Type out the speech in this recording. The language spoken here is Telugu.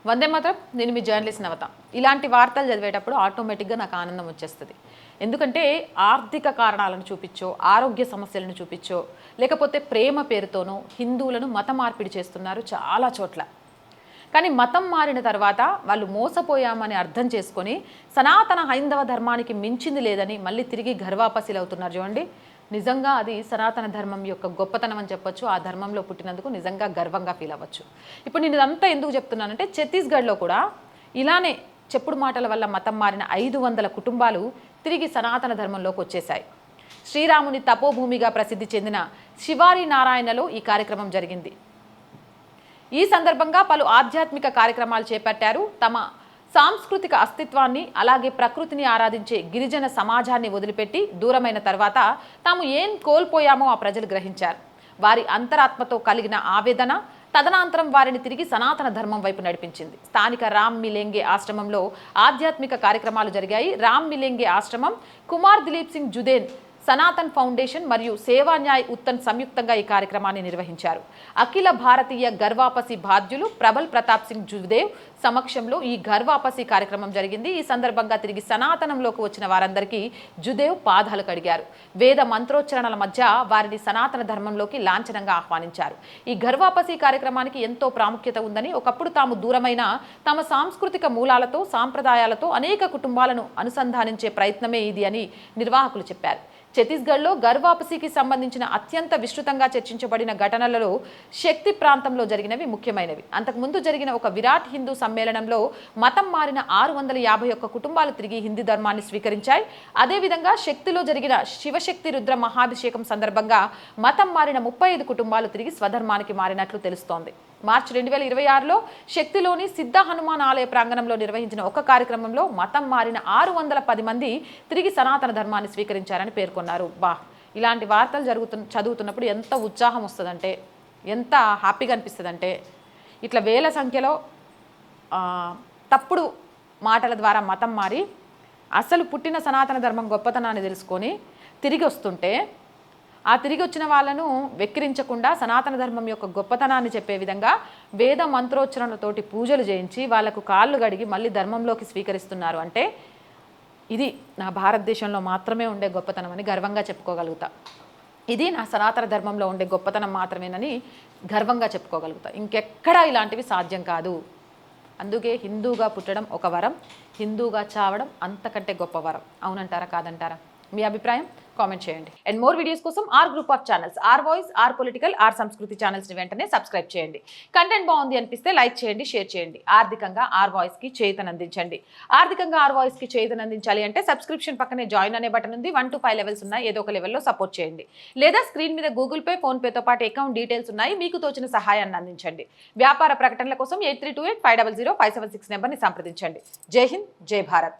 వందే మాత్రం. నేను మీ జర్నలిస్ట్ నవత. ఇలాంటి వార్తలు చదివేటప్పుడు ఆటోమేటిక్గా నాకు ఆనందం వచ్చేస్తుంది. ఎందుకంటే ఆర్థిక కారణాలను చూపించో, ఆరోగ్య సమస్యలను చూపించో, లేకపోతే ప్రేమ పేరుతోనో హిందువులను మత మార్పిడి చేస్తున్నారు చాలా చోట్ల. కానీ మతం మారిన తర్వాత వాళ్ళు మోసపోయామని అర్థం చేసుకొని సనాతన హైందవ ధర్మానికి మించింది లేదని మళ్ళీ తిరిగి గర్వాపసిలు అవుతున్నారు చూడండి. నిజంగా అది సనాతన ధర్మం యొక్క గొప్పతనం అని చెప్పొచ్చు. ఆ ధర్మంలో పుట్టినందుకు నిజంగా గర్వంగా ఫీల్ అవ్వచ్చు. ఇప్పుడు నేను ఇదంతా ఎందుకు చెప్తున్నానంటే, ఛత్తీస్గఢ్లో కూడా ఇలానే చెప్పుడు మాటల వల్ల మతం మారిన 500 కుటుంబాలు తిరిగి సనాతన ధర్మంలోకి వచ్చేశాయి. శ్రీరాముని తపోభూమిగా ప్రసిద్ధి చెందిన శివారి నారాయణలో ఈ కార్యక్రమం జరిగింది. ఈ సందర్భంగా పలు ఆధ్యాత్మిక కార్యక్రమాలు చేపట్టారు. తమ సాంస్కృతిక అస్తిత్వాన్ని, అలాగే ప్రకృతిని ఆరాధించే గిరిజన సమాజాన్ని వదిలిపెట్టి దూరమైన తర్వాత తాము ఏం కోల్పోయామో ఆ ప్రజలు గ్రహించారు. వారి అంతరాత్మతో కలిగిన ఆవేదన తదనంతరం వారిని తిరిగి సనాతన ధర్మం వైపు నడిపించింది. స్థానిక రామ్ మిలెంగే ఆశ్రమంలో ఆధ్యాత్మిక కార్యక్రమాలు జరిగాయి. రామ్ మిలెంగే ఆశ్రమం, కుమార్ దిలీప్ సింగ్ జుదేన్ సనాతన్ ఫౌండేషన్ మరియు సేవా న్యాయ్ ఉత్తన్ సంయుక్తంగా ఈ కార్యక్రమాన్ని నిర్వహించారు. అఖిల భారతీయ గర్వాపసి బాధ్యులు ప్రబల్ ప్రతాప్ సింగ్ జుదేవ్ సమక్షంలో ఈ గర్వాపసి కార్యక్రమం జరిగింది. ఈ సందర్భంగా తిరిగి సనాతనంలోకి వచ్చిన వారందరికీ జుదేవ్ పాదాలు కడిగారు. వేద మంత్రోచ్చరణల మధ్య వారిని సనాతన ధర్మంలోకి లాంఛనంగా ఆహ్వానించారు. ఈ గర్వాపసి కార్యక్రమానికి ఎంతో ప్రాముఖ్యత ఉందని, ఒకప్పుడు తాము దూరమైన తమ సాంస్కృతిక మూలాలతో, సాంప్రదాయాలతో అనేక కుటుంబాలను అనుసంధానించే ప్రయత్నమే ఇది అని నిర్వాహకులు చెప్పారు. ఛత్తీస్గఢ్లో గర్వాపసికి సంబంధించిన అత్యంత విస్తృతంగా చర్చించబడిన ఘటనలలో శక్తి ప్రాంతంలో జరిగినవి ముఖ్యమైనవి. అంతకుముందు జరిగిన ఒక విరాట్ హిందూ సమ్మేళనంలో మతం మారిన 651 కుటుంబాలు తిరిగి హిందూ ధర్మాన్ని స్వీకరించాయి. అదేవిధంగా శక్తిలో జరిగిన శివశక్తి రుద్ర మహాభిషేకం సందర్భంగా మతం మారిన 35 కుటుంబాలు తిరిగి స్వధర్మానికి మారినట్లు తెలుస్తోంది. మార్చి 2026లో శక్తిలోని సిద్ధ హనుమాన్ ఆలయ ప్రాంగణంలో నిర్వహించిన ఒక కార్యక్రమంలో మతం మారిన 610 మంది తిరిగి సనాతన ధర్మాన్ని స్వీకరించారని పేర్కొన్నారు. ఇలాంటి వార్తలు చదువుతున్నప్పుడు ఎంత ఉత్సాహం వస్తుందంటే, ఎంత హ్యాపీగా అనిపిస్తుందంటే, ఇట్లా వేల సంఖ్యలో తప్పుడు మాటల ద్వారా మతం మారి అసలు పుట్టిన సనాతన ధర్మం గొప్పతనాన్ని తెలుసుకొని తిరిగి వస్తుంటే, ఆ తిరిగి వచ్చిన వాళ్ళను వెక్కిరించకుండా సనాతన ధర్మం యొక్క గొప్పతనాన్ని చెప్పే విధంగా వేద మంత్రోచ్చరణలతోటి పూజలు చేయించి వాళ్లకు కాళ్ళు గడిగి మళ్ళీ ధర్మంలోకి స్వీకరిస్తున్నారు అంటే, ఇది నా భారతదేశంలో మాత్రమే ఉండే గొప్పతనం అని గర్వంగా చెప్పుకోగలుగుతా. ఇది నా సనాతన ధర్మంలో ఉండే గొప్పతనం మాత్రమేనని గర్వంగా చెప్పుకోగలుగుతా. ఇంకెక్కడా ఇలాంటివి సాధ్యం కాదు. అందుకే హిందూగా పుట్టడం ఒక వరం, హిందూగా చావడం అంతకంటే గొప్ప వరం. అవునంటారా, కాదంటారా? మీ అభిప్రాయం కామెంట్ చేయండి. అండ్ మోర్ వీడియోస్ కోసం our group of channels, our voice, our political, our Sanskriti ఛానల్స్ని వెంటనే సబ్స్క్రైబ్ చేయండి. కంటెంట్ బాగుంది అనిపిస్తే లైక్ చేయండి, షేర్ చేయండి. ఆర్థికంగా ఆర్ వాయిస్కి చేయూతనందించండి. ఆర్థికంగా ఆర్ వాయిస్కి చేయూతనందించాలి అంటే సబ్స్క్రిప్షన్ పక్కనే జాయిన్ అనే బటన్ ఉంది. 1 to 5 లెవెల్స్ ఉన్నాయి. ఏదో ఒక లెవెల్లో సపోర్ట్ చేయండి. లేదా స్క్రీన్ మీద గూగుల్ పే, ఫోన్ పేతో పాటు అకౌంట్ డీటెయిల్స్ ఉన్నాయి. మీకు తోచిన సహాయాన్ని అందించండి. వ్యాపార ప్రకటనల కోసం 8328500576 నెంబర్ని సంప్రదించండి. జై హింద్, జై భారత్.